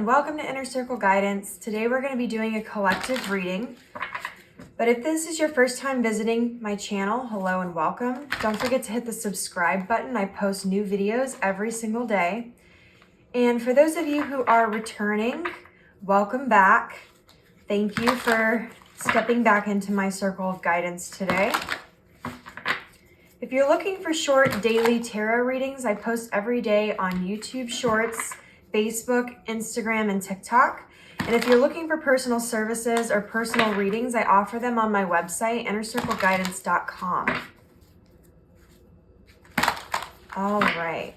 and welcome to Inner Circle Guidance. Today we're going to be doing a collective reading. But if this is your first time visiting my channel, hello and welcome. Don't forget to hit the subscribe button. I post new videos every single day. And for those of you who are returning, welcome back. Thank you for stepping back into my circle of guidance today. If you're looking for short daily tarot readings, I post every day on YouTube Shorts, Facebook, Instagram, and TikTok. And if you're looking for personal services or personal readings, I offer them on my website, innercircleguidance.com. All right.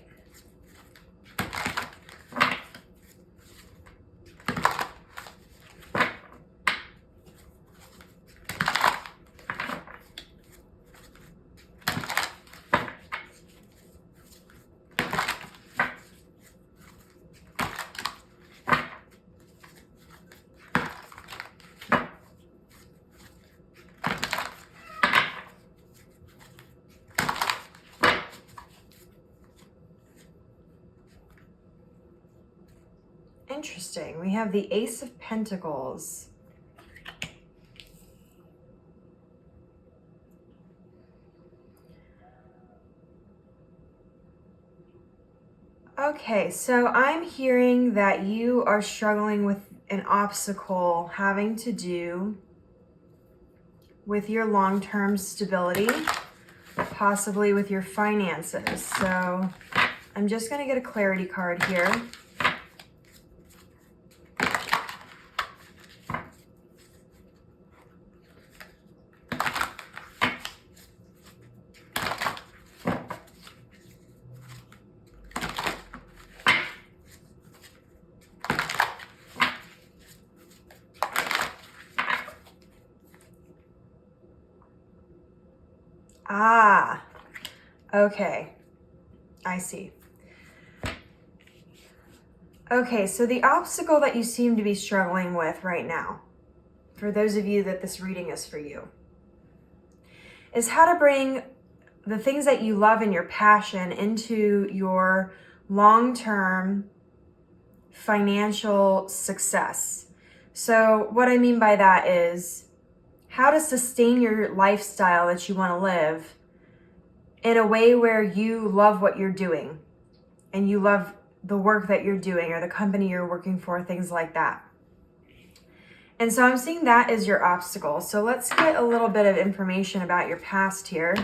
Interesting. We have the Ace of Pentacles. Okay, so I'm hearing that you are struggling with an obstacle having to do with your long-term stability, possibly with your finances. So I'm just going to get a clarity card here. Ah, okay, I see. Okay, so the obstacle that you seem to be struggling with right now, for those of you that this reading is for you, is how to bring the things that you love and your passion into your long-term financial success. So what I mean by that is how to sustain your lifestyle that you want to live in a way where you love what you're doing and you love the work that you're doing or the company you're working for, things like that. And so I'm seeing that as your obstacle. So let's get a little bit of information about your past here.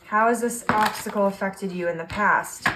How has this obstacle affected you in the past?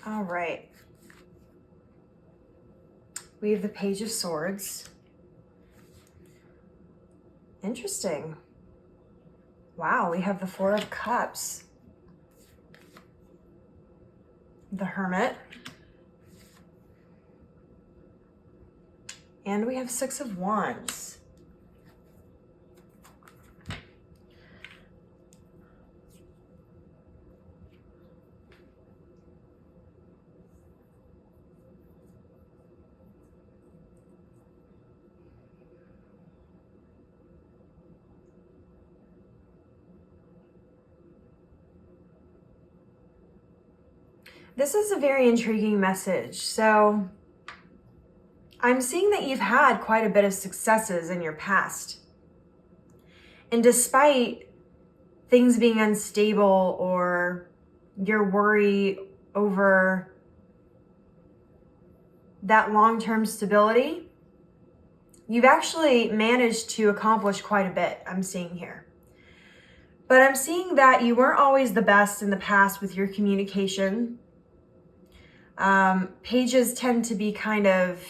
All right. We have the Page of Swords. Interesting. Wow, we have the Four of Cups. The Hermit. And we have Six of Wands. This is a very intriguing message. So I'm seeing that you've had quite a bit of successes in your past. And despite things being unstable or your worry over that long-term stability, you've actually managed to accomplish quite a bit, I'm seeing here. But I'm seeing that you weren't always the best in the past with your communication. Pages tend to be kind of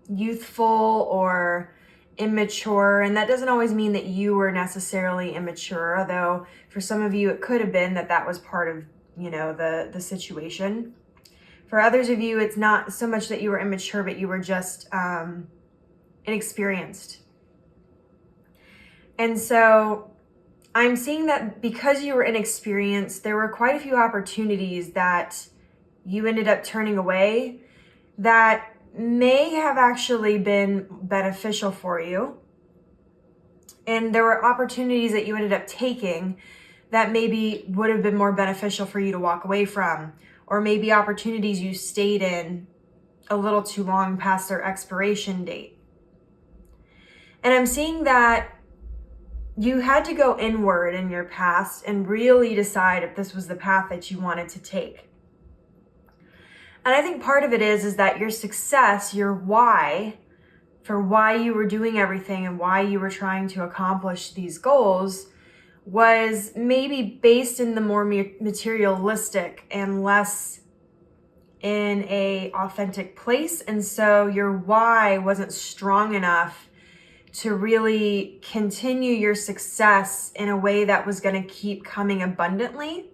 youthful or immature, and that doesn't always mean that you were necessarily immature, although for some of you it could have been that was part of, the situation. For others of you, it's not so much that you were immature, but you were just inexperienced. And so I'm seeing that because you were inexperienced, there were quite a few opportunities that you ended up turning away that may have actually been beneficial for you. And there were opportunities that you ended up taking that maybe would have been more beneficial for you to walk away from, or maybe opportunities you stayed in a little too long past their expiration date. And I'm seeing that you had to go inward in your past and really decide if this was the path that you wanted to take. And I think part of it is that your success, your why, for why you were doing everything and why you were trying to accomplish these goals, was maybe based in the more materialistic and less in a authentic place. And so your why wasn't strong enough to really continue your success in a way that was going to keep coming abundantly.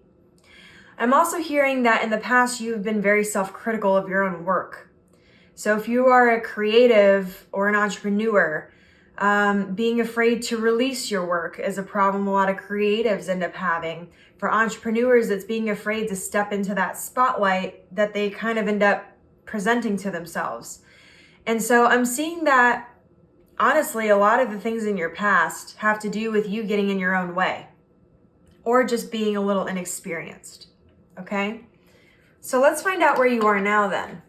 I'm also hearing that in the past, you've been very self-critical of your own work. So if you are a creative or an entrepreneur, being afraid to release your work is a problem a lot of creatives end up having. For entrepreneurs, it's being afraid to step into that spotlight that they kind of end up presenting to themselves. And so I'm seeing that, honestly, a lot of the things in your past have to do with you getting in your own way or just being a little inexperienced. Okay? So let's find out where you are now then.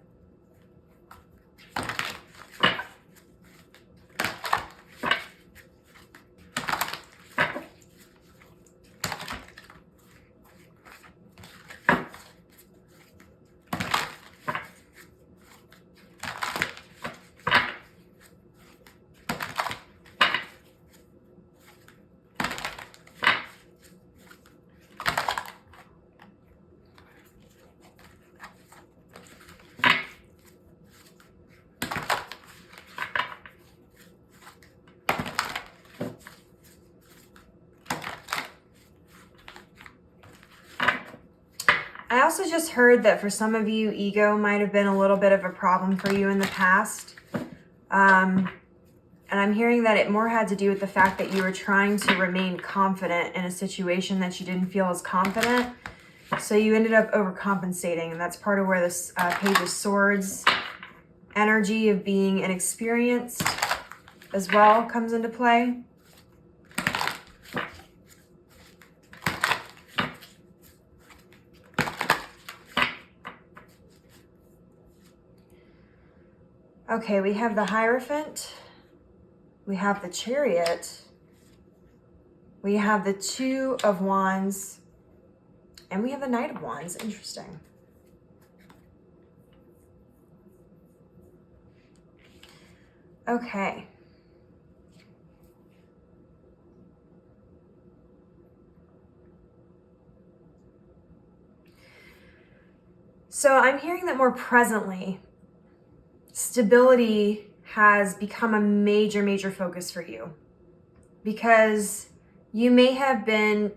I also just heard that for some of you, ego might have been a little bit of a problem for you in the past. And I'm hearing that it more had to do with the fact that you were trying to remain confident in a situation that you didn't feel as confident. So you ended up overcompensating. And that's part of where this Page of Swords energy of being inexperienced as well comes into play. Okay, we have the Hierophant, we have the Chariot, we have the Two of Wands, and we have the Knight of Wands. Interesting. Okay. So I'm hearing that more presently, stability has become a major, major focus for you because you may have been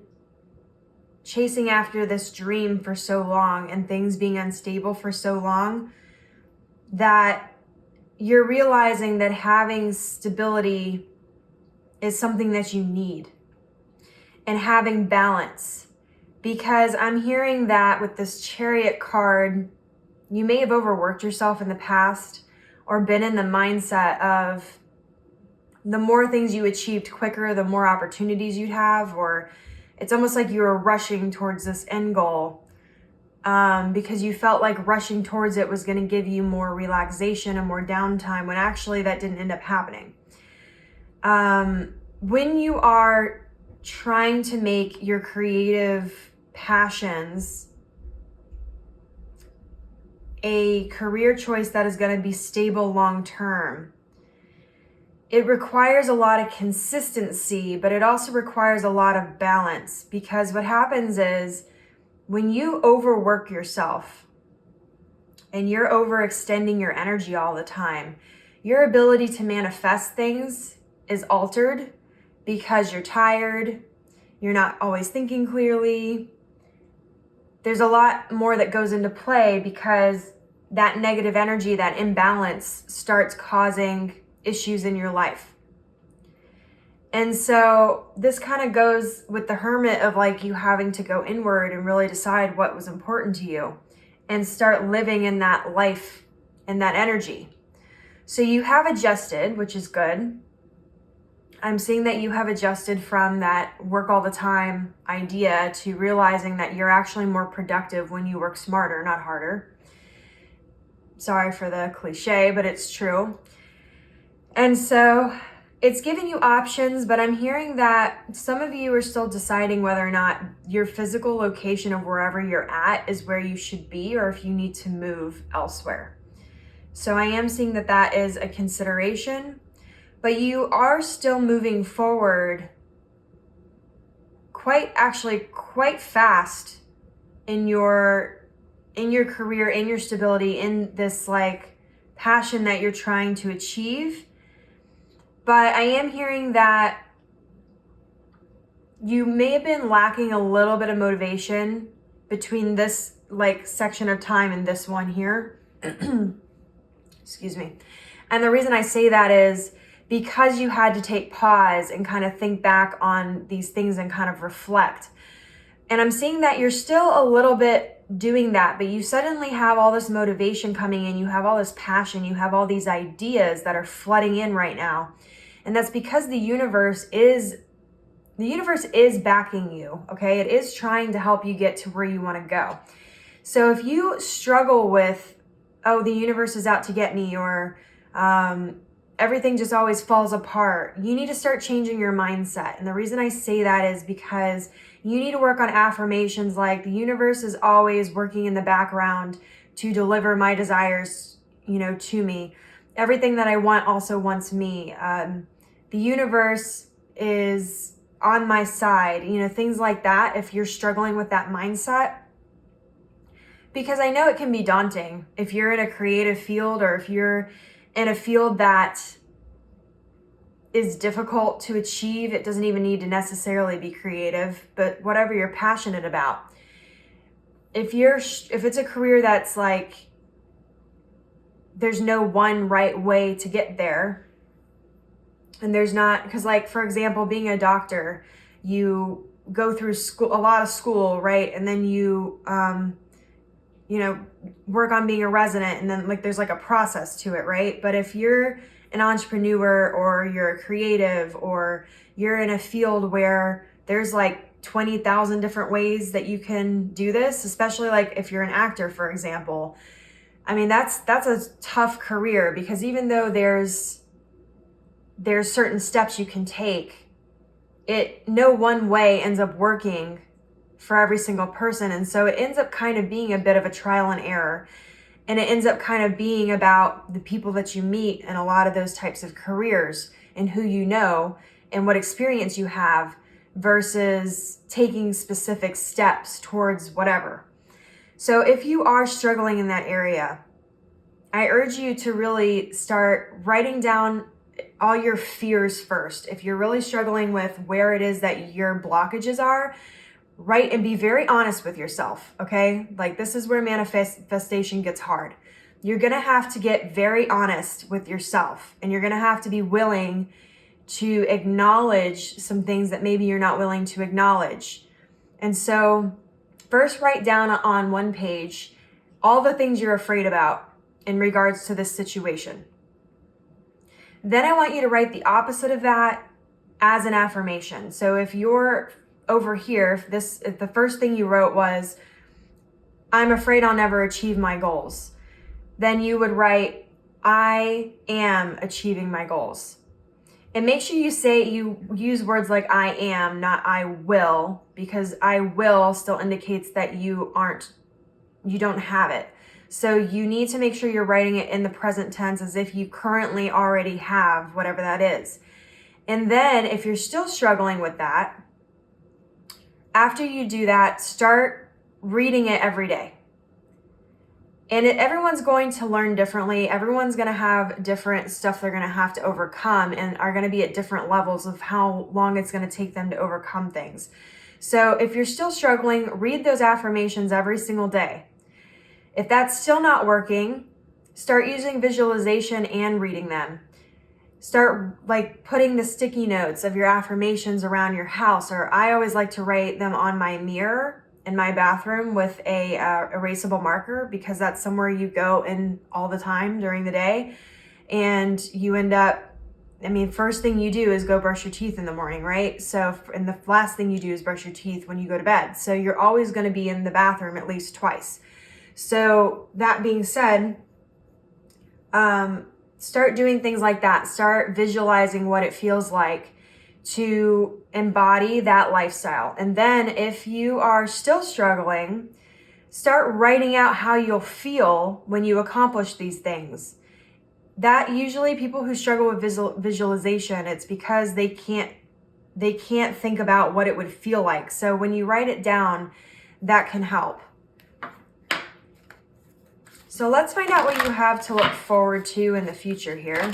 chasing after this dream for so long and things being unstable for so long that you're realizing that having stability is something that you need and having balance. Because I'm hearing that with this Chariot card, you may have overworked yourself in the past or been in the mindset of the more things you achieved quicker, the more opportunities you'd have, or it's almost like you were rushing towards this end goal because you felt like rushing towards it was going to give you more relaxation and more downtime when actually that didn't end up happening. When you are trying to make your creative passions a career choice that is going to be stable long term, it requires a lot of consistency, but it also requires a lot of balance, because what happens is when you overwork yourself and you're overextending your energy all the time, your ability to manifest things is altered because you're tired, you're not always thinking clearly. There's a lot more that goes into play because that negative energy, that imbalance starts causing issues in your life. And so this kind of goes with the hermit of like you having to go inward and really decide what was important to you and start living in that life and that energy. So you have adjusted, which is good. I'm seeing that you have adjusted from that work all the time idea to realizing that you're actually more productive when you work smarter, not harder. Sorry for the cliche, but it's true. And so it's giving you options, but I'm hearing that some of you are still deciding whether or not your physical location of wherever you're at is where you should be, or if you need to move elsewhere. So I am seeing that that is a consideration, but you are still moving forward quite fast in your career, in your stability, in this like passion that you're trying to achieve. But I am hearing that you may have been lacking a little bit of motivation between this like section of time and this one here. Excuse me. And the reason I say that is because you had to take pause and kind of think back on these things and kind of reflect. And I'm seeing that you're still a little bit doing that, but you suddenly have all this motivation coming in, you have all this passion, you have all these ideas that are flooding in right now. And that's because the universe is backing you, okay? It is trying to help you get to where you want to go. So if you struggle with, oh, the universe is out to get me, or everything just always falls apart, you need to start changing your mindset. And the reason I say that is because you need to work on affirmations like the universe is always working in the background to deliver my desires, to me. Everything that I want also wants me. The universe is on my side, things like that. If you're struggling with that mindset, because I know it can be daunting if you're in a creative field, or if you're in a field that is difficult to achieve. It doesn't even need to necessarily be creative, but whatever you're passionate about. If it's a career that's like, there's no one right way to get there, and there's not, because like, for example, being a doctor, you go through school, a lot of school, right? And then you, work on being a resident, and then like, there's like a process to it, right? But if you're an entrepreneur, or you're a creative, or you're in a field where there's like 20,000 different ways that you can do this, especially like if you're an actor, for example, I mean, that's a tough career, because even though there's certain steps you can take, no one way ends up working for every single person. And so it ends up kind of being a bit of a trial and error. And it ends up kind of being about the people that you meet in a lot of those types of careers, and who you know and what experience you have, versus taking specific steps towards whatever. So if you are struggling in that area, I urge you to really start writing down all your fears first. If you're really struggling with where it is that your blockages are, write and be very honest with yourself, okay? Like, this is where manifestation gets hard. You're gonna have to get very honest with yourself, and you're gonna have to be willing to acknowledge some things that maybe you're not willing to acknowledge. And so first, write down on one page all the things you're afraid about in regards to this situation. Then I want you to write the opposite of that as an affirmation. So if you're over here, if the first thing you wrote was, I'm afraid I'll never achieve my goals, then you would write, I am achieving my goals. And make sure you use words like I am, not I will, because I will still indicates that you don't have it. So you need to make sure you're writing it in the present tense as if you currently already have whatever that is. And then if you're still struggling with that, after you do that, start reading it every day. And everyone's going to learn differently. Everyone's going to have different stuff they're going to have to overcome and are going to be at different levels of how long it's going to take them to overcome things. So if you're still struggling, read those affirmations every single day. If that's still not working, start using visualization and reading them. Start like putting the sticky notes of your affirmations around your house, or I always like to write them on my mirror in my bathroom with a erasable marker, because that's somewhere you go in all the time during the day. And you end up, first thing you do is go brush your teeth in the morning, right? So, and the last thing you do is brush your teeth when you go to bed. So you're always going to be in the bathroom at least twice. So that being said, start doing things like that. Start visualizing what it feels like to embody that lifestyle. And then if you are still struggling, start writing out how you'll feel when you accomplish these things. That usually people who struggle with visualization, it's because they can't think about what it would feel like. So when you write it down, that can help. So let's find out what you have to look forward to in the future here.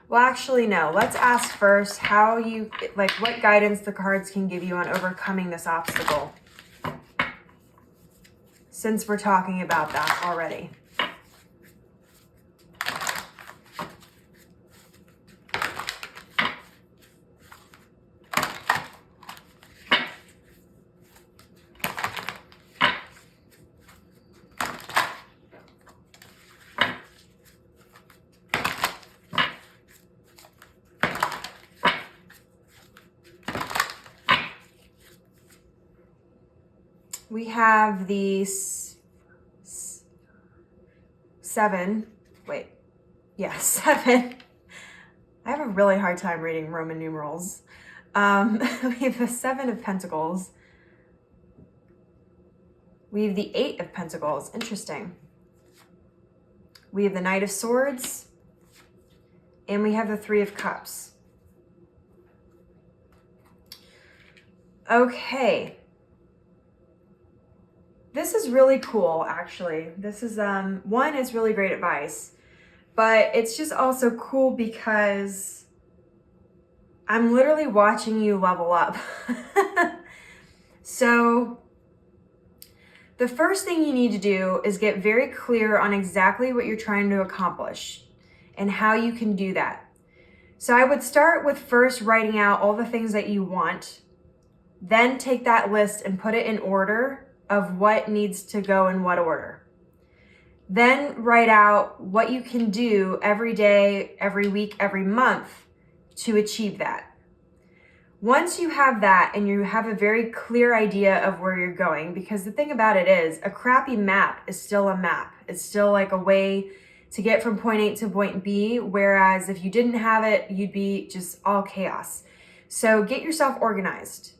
Well, actually, no. Let's ask first what guidance the cards can give you on overcoming this obstacle, since we're talking about that already. We have the seven. I have a really hard time reading Roman numerals. We have the 7 of Pentacles. We have the 8 of Pentacles. Interesting. We have the Knight of Swords. And we have the 3 of Cups. Okay. This is really cool, actually. This is, one, it's really great advice, but it's just also cool because I'm literally watching you level up. So the first thing you need to do is get very clear on exactly what you're trying to accomplish and how you can do that. So I would start with first writing out all the things that you want, then take that list and put it in order of what needs to go in what order. Then write out what you can do every day, every week, every month to achieve that. Once you have that and you have a very clear idea of where you're going, because the thing about it is a crappy map is still a map. It's still like a way to get from point A to point B, whereas if you didn't have it, you'd be just all chaos. So get yourself organized.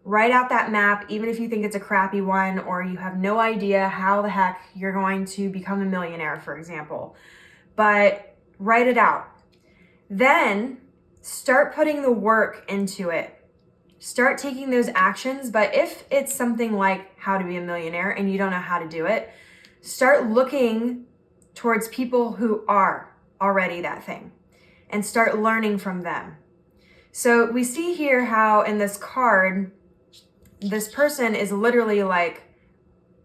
Write out that map, even if you think it's a crappy one or you have no idea how the heck you're going to become a millionaire, for example. But write it out. Then start putting the work into it. Start taking those actions. But if it's something like how to be a millionaire and you don't know how to do it, start looking towards people who are already that thing and start learning from them. So we see here how in this card, this person is literally like,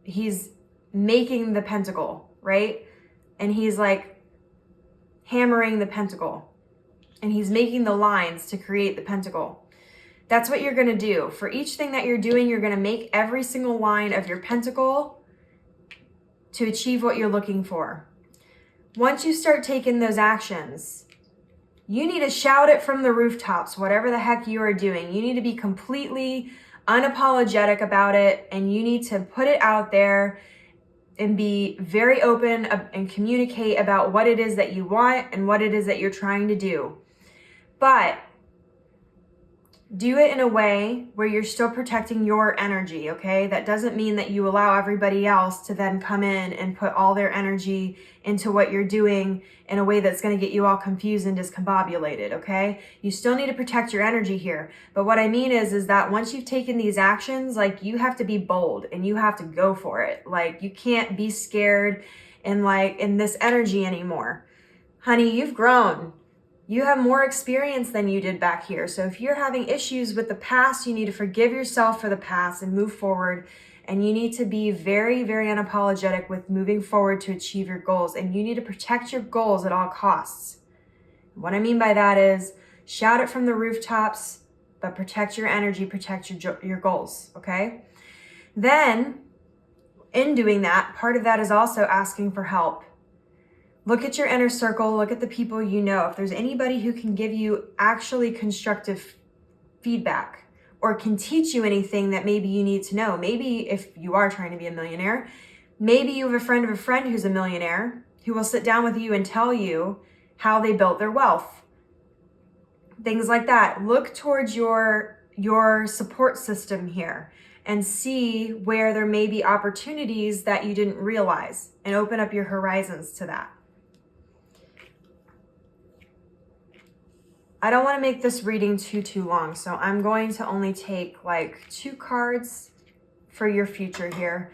he's making the pentacle, right? And he's like hammering the pentacle and he's making the lines to create the pentacle. That's what you're going to do. For each thing that you're doing, you're going to make every single line of your pentacle to achieve what you're looking for. Once you start taking those actions, you need to shout it from the rooftops, whatever the heck you are doing. You need to be completely unapologetic about it, and you need to put it out there and be very open and communicate about what it is that you want and what it is that you're trying to do. But Do it in a way where you're still protecting your energy, okay? That doesn't mean that you allow everybody else to then come in and put all their energy into what you're doing in a way that's going to get you all confused and discombobulated, okay? You still need to protect your energy here. But what I mean is that once you've taken these actions, like, you have to be bold and you have to go for it. Like, you can't be scared and like in this energy anymore. Honey, you've grown. You have more experience than you did back here. So if you're having issues with the past, you need to forgive yourself for the past and move forward. And you need to be very, very unapologetic with moving forward to achieve your goals. And you need to protect your goals at all costs. What I mean by that is shout it from the rooftops, but protect your energy, protect your goals, okay? Then, in doing that, part of that is also asking for help. Look at your inner circle, look at the people you know. If there's anybody who can give you actually constructive feedback or can teach you anything that maybe you need to know. Maybe if you are trying to be a millionaire, maybe you have a friend of a friend who's a millionaire who will sit down with you and tell you how they built their wealth. Things like that. Look towards your support system here and see where there may be opportunities that you didn't realize and open up your horizons to that. I don't want to make this reading too long, so I'm going to only take like 2 cards for your future here.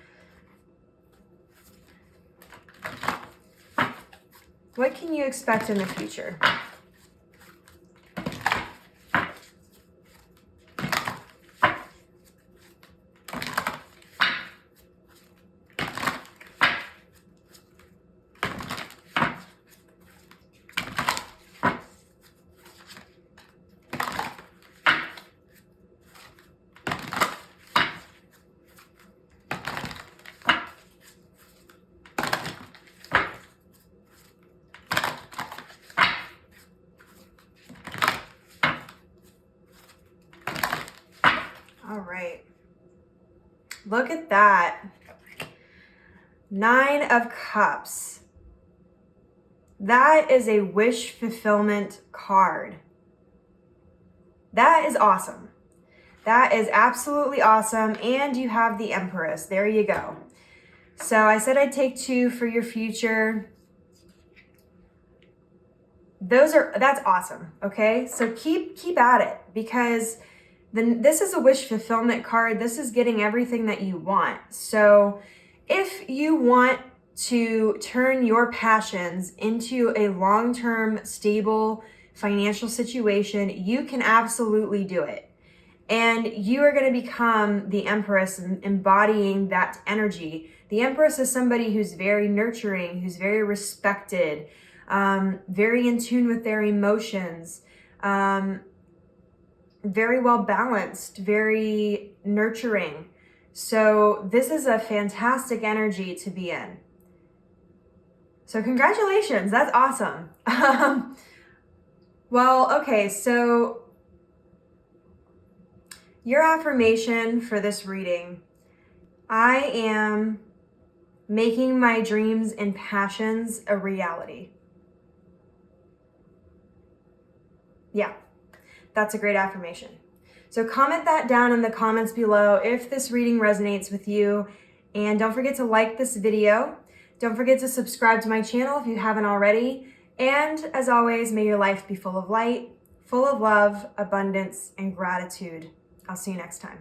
What can you expect in the future? All right, look at that. 9 of Cups. That is a wish fulfillment card. That is awesome. That is absolutely awesome. And you have the Empress. There you go. So I said I'd take 2 for your future. That's awesome. Okay. So keep at it, because this is a wish fulfillment card. This is getting everything that you want. So if you want to turn your passions into a long-term, stable financial situation, you can absolutely do it. And you are going to become the Empress, embodying that energy. The Empress is somebody who's very nurturing, who's very respected, very in tune with their emotions, very well balanced, very nurturing. So this is a fantastic energy to be in. So congratulations, that's awesome. Well, okay, so your affirmation for this reading: I am making my dreams and passions a reality. Yeah. That's a great affirmation. So comment that down in the comments below if this reading resonates with you. And don't forget to like this video. Don't forget to subscribe to my channel if you haven't already. And as always, may your life be full of light, full of love, abundance, and gratitude. I'll see you next time.